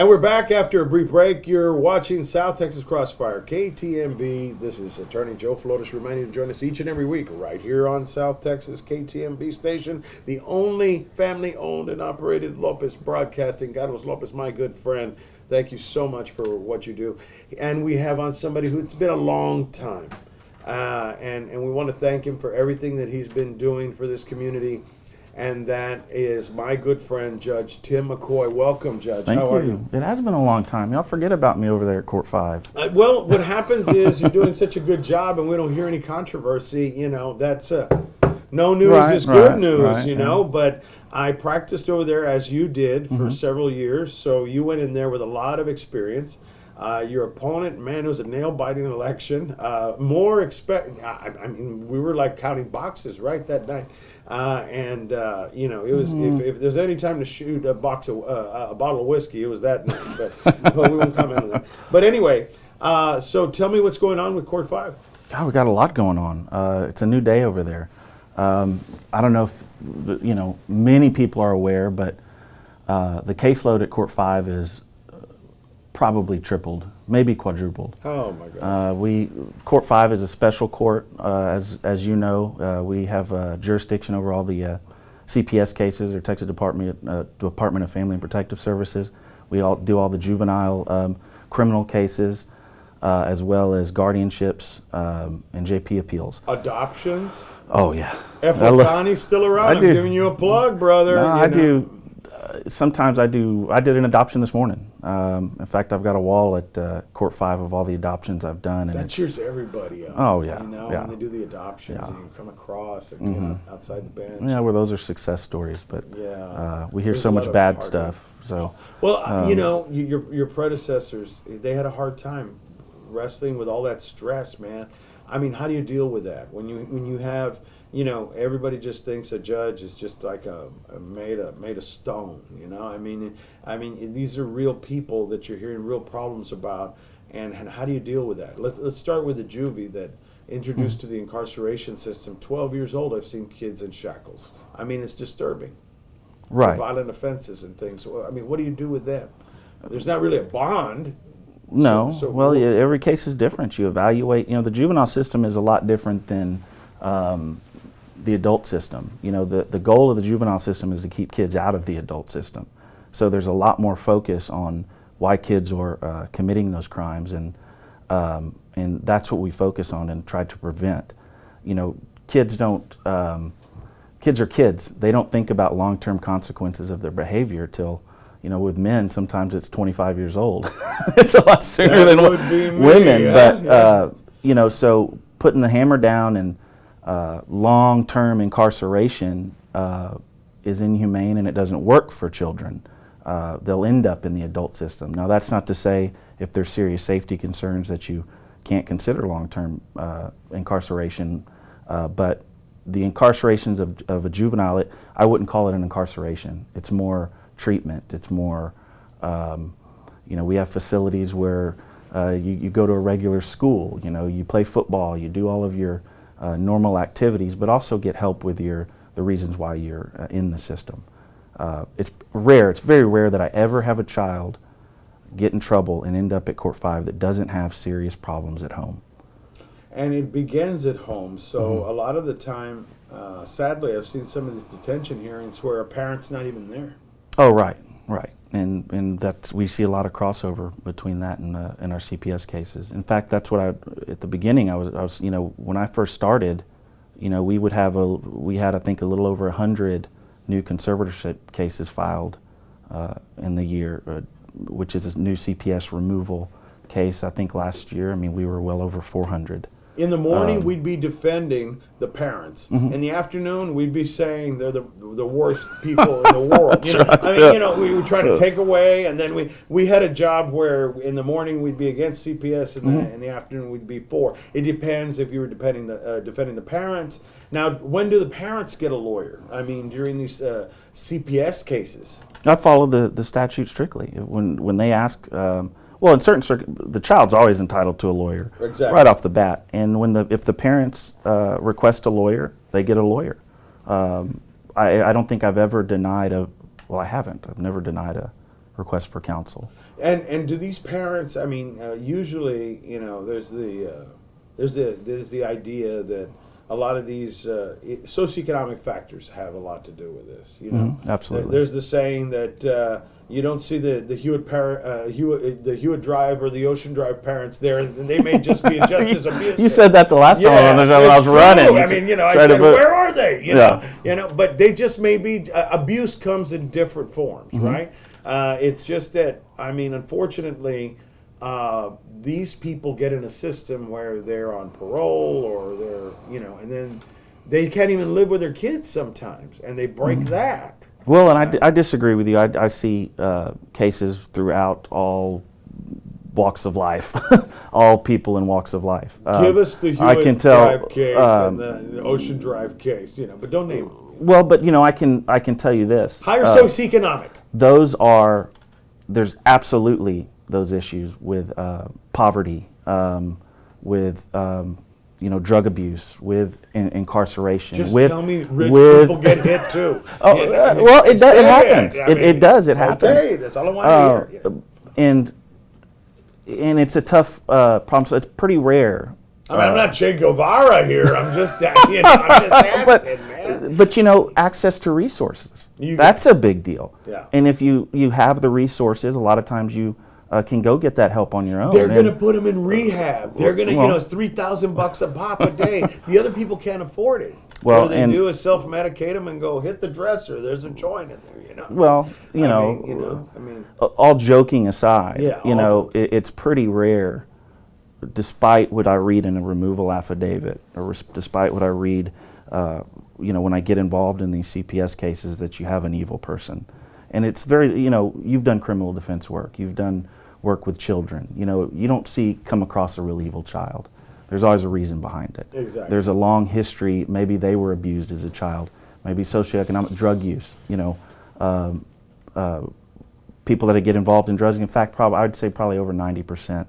And we're back after a brief break. You're watching South Texas Crossfire, KTMB. This is Attorney Joe Flores reminding you to join us each and every week right here on South Texas KTMB station, the only family-owned and operated Lopez Broadcasting. Carlos Lopez, my good friend, thank you so much for what you do. And we have on somebody who it's been a long time, and we want to thank him for everything that he's been doing for this community. And that is my good friend, Judge Tim McCoy. Welcome, Judge. Thank How are you? It has been a long time. Y'all forget about me over there at Court 5. Well, what happens is you're doing such a good job and we don't hear any controversy. That's no news is good news, But I practiced over there as you did for several years. So you went in there with a lot of experience. Your opponent, man, it was a nail-biting election. I mean, we were like counting boxes right that night. It was if there's any time to shoot a bottle of whiskey, it was that night. But we won't comment on that. But anyway, so tell me what's going on with Court 5. Oh, we got a lot going on. It's a new day over there. I don't know if many people are aware, but the caseload at Court 5 is probably tripled, maybe quadrupled. Oh my God! Court 5 is a special court, as you know. We have jurisdiction over all the CPS cases, or Texas Department of Family and Protective Services. We all do all the juvenile criminal cases, as well as guardianships and JP appeals. Adoptions? Oh yeah. Connie's still around. I'm giving you a plug, brother. No, I do. Sometimes I do. I did an adoption this morning. In fact, I've got a wall at Court 5 of all the adoptions I've done. And that cheers everybody up. Oh, yeah. When they do the adoptions and you come across and outside the bench. Yeah, well, those are success stories, but we hear There's so much bad stuff. So, well, your predecessors, they had a hard time wrestling with all that stress, man. I mean, how do you deal with that when you have, everybody just thinks a judge is just like made of stone. I mean, these are real people that you're hearing real problems about, and how do you deal with that? Let's start with the juvie that introduced to the incarceration system. 12 years old, I've seen kids in shackles. I mean, it's disturbing. Right. Violent offenses and things. So, I mean, what do you do with them? There's not really a bond. No. Every case is different. You evaluate. The juvenile system is a lot different than the adult system. The goal of the juvenile system is to keep kids out of the adult system. So there's a lot more focus on why kids are committing those crimes, and that's what we focus on and try to prevent. Kids don't. Kids are kids. They don't think about long-term consequences of their behavior till. With men, sometimes it's 25 years old. It's a lot sooner than women. Yeah, but, so putting the hammer down and long-term incarceration is inhumane, and it doesn't work for children. They'll end up in the adult system. Now, that's not to say if there's serious safety concerns that you can't consider long-term incarceration, but the incarcerations of a juvenile, I wouldn't call it an incarceration. It's more treatment. It's more, we have facilities where you go to a regular school, you play football, you do all of your normal activities, but also get help with the reasons why you're in the system. It's rare, it's very rare that I ever have a child get in trouble and end up at Court 5 that doesn't have serious problems at home. And it begins at home, so a lot of the time, sadly, I've seen some of these detention hearings where a parent's not even there. Oh, right, and we see a lot of crossover between that and our CPS cases. In fact, that's what at the beginning I was when I first started, we had I think a little over 100 new conservatorship cases filed in the year, which is a new CPS removal case. I think last year, we were well over 400. In the morning, we'd be defending the parents. In the afternoon, we'd be saying they're the worst people in the world. We would try to take away, and then we had a job where in the morning we'd be against CPS, and in the afternoon we'd be for. It depends if you were defending the parents. Now, when do the parents get a lawyer? During these CPS cases. I follow the statute strictly. When they ask. Well, in certain the child's always entitled to a lawyer, right off the bat. And if the parents request a lawyer, they get a lawyer. I don't think I've ever denied I haven't. I've never denied a request for counsel. And do these parents? I mean, usually, there's the idea that a lot of these socioeconomic factors have a lot to do with this. Absolutely. There's the saying that you don't see the Hewitt Drive or the Ocean Drive parents there, and they may just be just as abusive. You said that the last time when I was true. running. I mean, I said, where are they? But they just may be. Abuse comes in different forms, right? It's just that, I mean, unfortunately, these people get in a system where they're on parole or they're, and then they can't even live with their kids sometimes, and they break that. Well, and I disagree with you. I see cases throughout all walks of life, all people in walks of life. Give us the Hewitt Drive case and the Ocean Drive case, but don't name them. Well, but I can tell you this. Higher socioeconomic. There's absolutely those issues with poverty, with drug abuse, with incarceration. Just with, tell me rich people get hit too. Well, it happens. It does. It happens. Okay, that's all I want to hear. And it's a tough problem. So it's pretty rare. I mean, I'm not Che Guevara here. I'm just, I'm just asking, man. But access to resources. That's a big deal. Yeah. And if you have the resources, a lot of times you can go get that help on your own. They're going to put them in rehab. They're going to, it's $3,000 a pop a day. The other people can't afford it. Well, what they do is self-medicate them and go hit the dresser. There's a joint in there, Well, all joking aside, it's pretty rare, despite what I read in a removal affidavit, or despite what I read, when I get involved in these CPS cases, that you have an evil person. And it's very, you've done criminal defense work. You've done work with children. You don't come across a real evil child. There's always a reason behind it. Exactly. There's a long history. Maybe they were abused as a child. Maybe socioeconomic drug use. People that get involved in drugs. In fact, I would say probably over 90%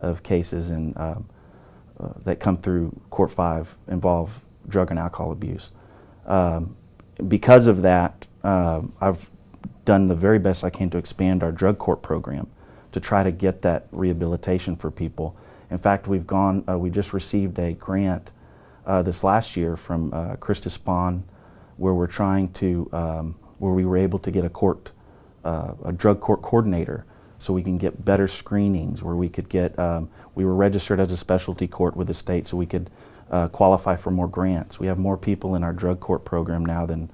of cases that come through Court 5 involve drug and alcohol abuse. Because of that, I've done the very best I can to expand our drug court program to try to get that rehabilitation for people. In fact, we just received a grant this last year from Krista Spahn, where we're trying to, where we were able to get a drug court coordinator, so we can get better screenings, where we could get, we were registered as a specialty court with the state, so we could qualify for more grants. We have more people in our drug court program now than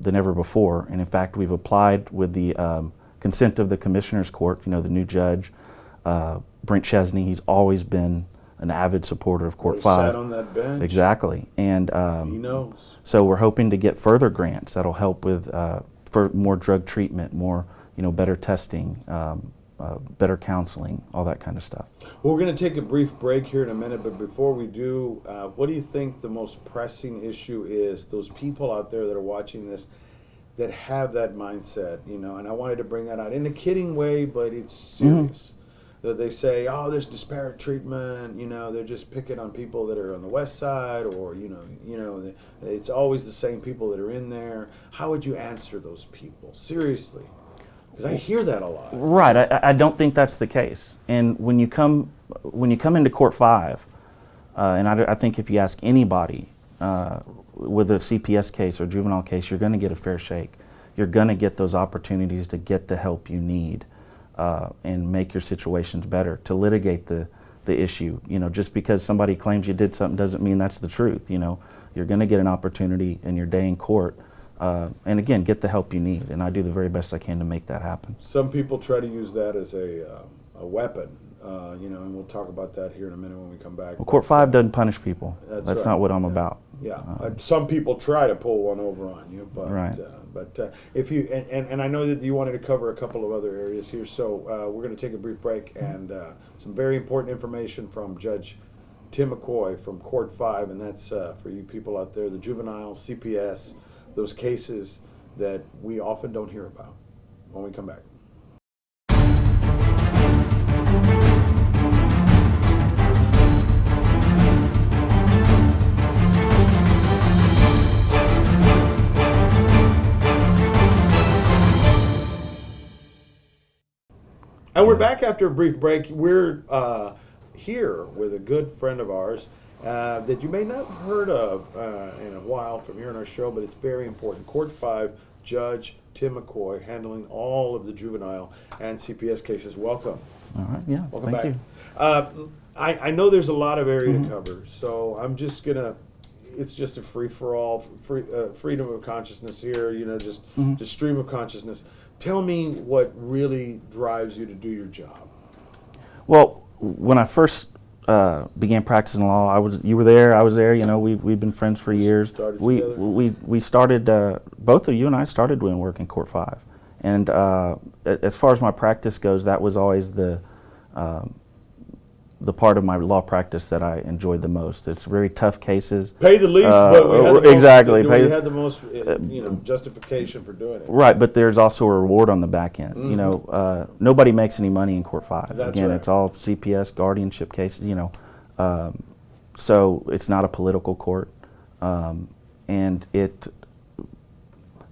ever before, and in fact, we've applied with the consent of the Commissioner's Court, the new judge, Brent Chesney. He's always been an avid supporter of Court 5. Sat on that bench. Exactly, and he knows. So we're hoping to get further grants that'll help with for more drug treatment, more better testing, better counseling, all that kind of stuff. Well, we're going to take a brief break here in a minute, but before we do, what do you think the most pressing issue is? Those people out there that are watching this that have that mindset, and I wanted to bring that out in a kidding way, but it's serious. That they say, oh, there's disparate treatment, they're just picking on people that are on the west side, or, it's always the same people that are in there. How would you answer those people? Seriously. Because I hear that a lot. Right. I don't think that's the case. And when you come into Court 5, and I think if you ask anybody with a CPS case or juvenile case, you're going to get a fair shake. You're going to get those opportunities to get the help you need and make your situations better, to litigate the issue. Just because somebody claims you did something doesn't mean that's the truth. You're going to get an opportunity in your day in court. And again, get the help you need, and I do the very best I can to make that happen. Some people try to use that as a weapon, and we'll talk about that here in a minute when we come back. Well, Court 5 doesn't punish people. That's right. Not what I'm about. Yeah, some people try to pull one over on you, but right. But if you and I know that you wanted to cover a couple of other areas here, so we're going to take a brief break and some very important information from Judge Tim McCoy from Court 5, and that's for you people out there, the juvenile CPS. Those cases that we often don't hear about when we come back. And we're back after a brief break. We're here with a good friend of ours that you may not have heard of in a while from here on our show, but it's very important. Court 5 Judge Tim McCoy, handling all of the juvenile and CPS cases. Welcome. All right, yeah, Welcome thank back. you. I know there's a lot of area to cover, so I'm just gonna. It's just a free-for-all, freedom of consciousness here. Just stream of consciousness. Tell me what really drives you to do your job. Well, when I first began practicing law, you were there, I was there. We've been friends for years. We started. Both of you and I started doing work in Court 5, and as far as my practice goes, that was always the part of my law practice that I enjoyed the most. It's very tough cases. Pay the least, but we had the exactly. Most, we had the most, justification for doing it. Right, but there's also a reward on the back end. Nobody makes any money in Court 5. That's Again, right. It's all CPS guardianship cases. So it's not a political court, and it.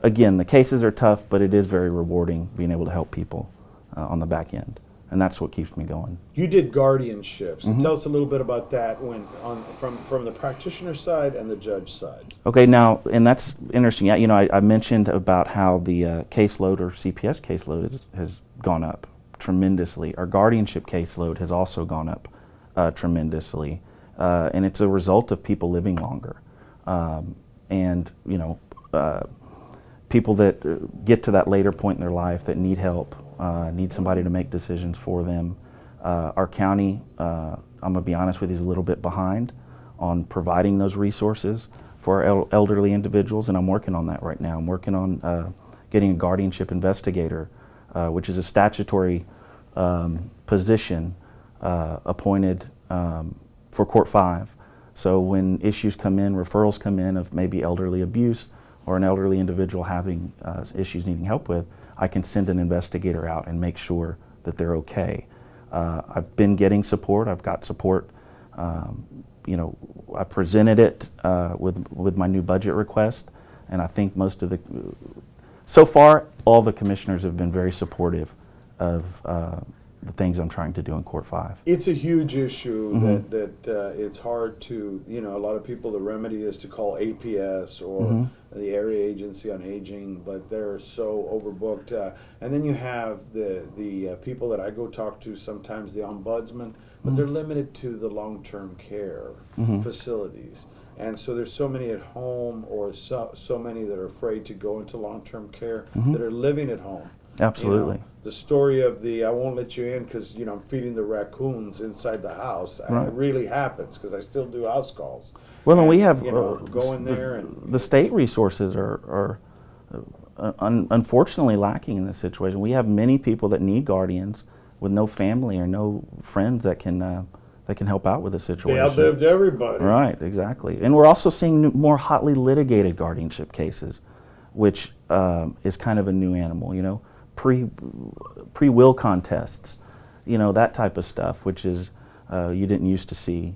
Again, the cases are tough, but it is very rewarding being able to help people on the back end. And that's what keeps me going. You did guardianships. Tell us a little bit about that from the practitioner side and the judge side. Okay, now, and that's interesting. I mentioned about how the caseload or CPS caseload has gone up tremendously. Our guardianship caseload has also gone up tremendously. And it's a result of people living longer. People that get to that later point in their life that need help, need somebody to make decisions for them. Our county, I'm going to be honest with you, is a little bit behind on providing those resources for our elderly individuals, and I'm working on that right now. I'm working on getting a guardianship investigator, which is a statutory position appointed for Court 5. So when issues come in, referrals come in of maybe elderly abuse or an elderly individual having issues needing help with, I can send an investigator out and make sure that they're okay. I've been getting support. I've got support. I presented it with my new budget request, and I think so far, all the commissioners have been very supportive of the things I'm trying to do in Court 5. It's a huge issue that it's hard to, a lot of people, the remedy is to call APS or the Area Agency on Aging, but they're so overbooked. And then you have the people that I go talk to, sometimes the ombudsman, but they're limited to the long-term care facilities. And so there's so many at home, or so many that are afraid to go into long-term care that are living at home. Absolutely. The story of I won't let you in because I'm feeding the raccoons inside the house. Right. It really happens because I still do house calls. Well, and we have go in there and the state resources are unfortunately lacking in this situation. We have many people that need guardians with no family or no friends that can help out with the situation. They outlived everybody. Right, exactly. And we're also seeing more hotly litigated guardianship cases, which is kind of a new animal. Pre-will contests, that type of stuff, which is you didn't used to see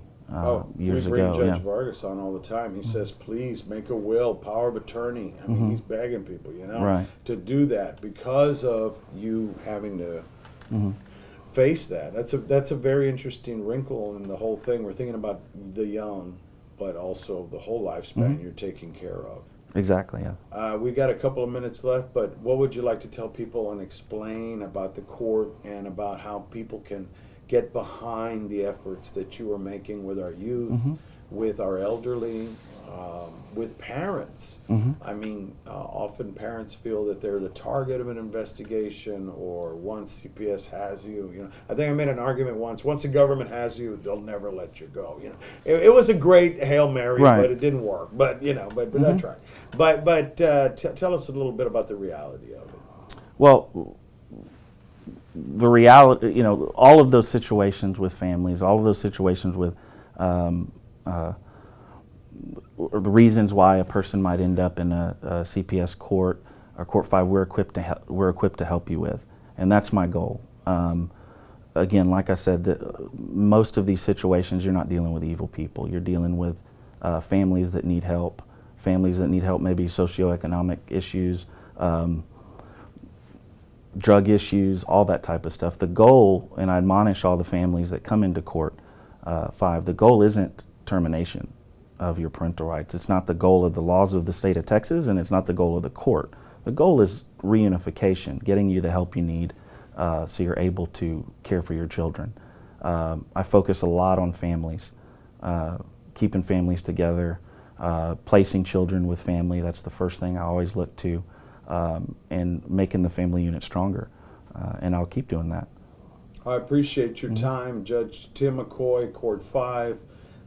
years ago. We bring Judge Vargas on all the time. He says, please make a will, power of attorney. I mean, he's begging people, right, to do that because of you having to face that. That's a very interesting wrinkle in the whole thing. We're thinking about the young, but also the whole lifespan you're taking care of. Exactly, yeah. We got a couple of minutes left, but what would you like to tell people and explain about the court and about how people can get behind the efforts that you are making with our youth, with our elderly, with parents? I mean, often parents feel that they're the target of an investigation, or once CPS has you, I think I made an argument once the government has you, they'll never let you go. It was a great Hail Mary, right, but it didn't work. But but I tried. But tell us a little bit about the reality of it. Well, the reality, all of those situations with families, all of those situations with the reasons why a person might end up in a CPS court or Court 5, we're equipped to help you with, and that's my goal. Again, like I said, most of these situations, you're not dealing with evil people. You're dealing with families that need help, maybe socioeconomic issues. drug issues, all that type of stuff. The goal, and I admonish all the families that come into court, 5, the goal isn't termination of your parental rights. It's not the goal of the laws of the state of Texas, and it's not the goal of the court. The goal is reunification, getting you the help you need so you're able to care for your children. I focus a lot on families, keeping families together, placing children with family. That's the first thing I always look to, and making the family unit stronger. And I'll keep doing that. I appreciate your time, Judge Tim McCoy, Court 5.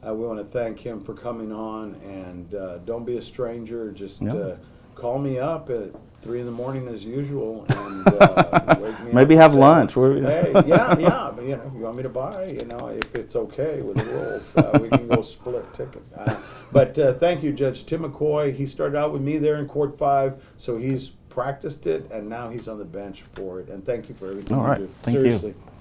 We want to thank him for coming on, and don't be a stranger. Just call me up at 3 in the morning as usual, and wake me maybe up have lunch. Hey, yeah, but if you want me to buy, if it's okay with the rules, we can go split ticket. But thank you, Judge Tim McCoy. He started out with me there in Court 5, so he's practiced it, and now he's on the bench for it. And thank you for everything All right, you do. thank Seriously. you.